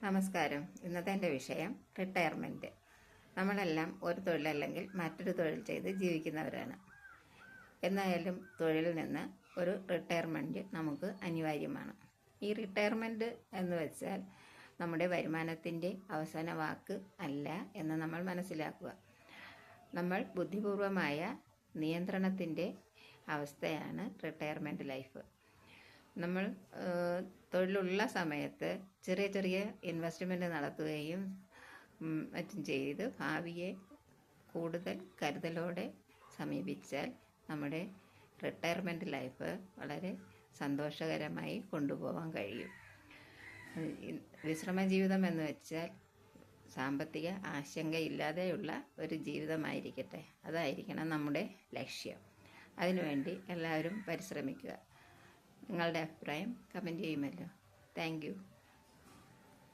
നമസ്കാരം. ഇന്നത്തെ എൻ്റെ വിഷയം റിട്ടയർമെൻറ്റ്. നമ്മളെല്ലാം ഒരു തൊഴിലല്ലെങ്കിൽ മറ്റൊരു തൊഴിൽ ചെയ്ത് ജീവിക്കുന്നവരാണ്. എന്നായാലും തൊഴിലിൽ നിന്ന് ഒരു റിട്ടയർമെൻറ്റ് നമുക്ക് അനിവാര്യമാണ്. ഈ റിട്ടയർമെൻറ്റ് എന്ന് വെച്ചാൽ നമ്മുടെ വരുമാനത്തിൻ്റെ അവസാന വാക്ക് അല്ല എന്ന് നമ്മൾ മനസ്സിലാക്കുക. നമ്മൾ ബുദ്ധിപൂർവമായ നിയന്ത്രണത്തിൻ്റെ അവസ്ഥയാണ് റിട്ടയർമെൻറ്റ് ലൈഫ്. നമ്മൾ തൊഴിലുള്ള സമയത്ത് ചെറിയ ചെറിയ ഇൻവെസ്റ്റ്മെൻറ്റ് നടത്തുകയും മറ്റും ചെയ്ത് ഭാവിയെ കൂടുതൽ കരുതലോടെ സമീപിച്ചാൽ നമ്മുടെ റിട്ടയർമെൻറ്റ് ലൈഫ് വളരെ സന്തോഷകരമായി കൊണ്ടുപോകാൻ കഴിയും. വിശ്രമ ജീവിതം എന്ന് വെച്ചാൽ സാമ്പത്തിക ആശങ്കയില്ലാതെയുള്ള ഒരു ജീവിതമായിരിക്കട്ടെ. അതായിരിക്കണം നമ്മുടെ ലക്ഷ്യം. അതിനുവേണ്ടി എല്ലാവരും പരിശ്രമിക്കുക. നിങ്ങളുടെ അഭിപ്രായം കമൻറ്റ് ചെയ്യുമല്ലോ. Thank you.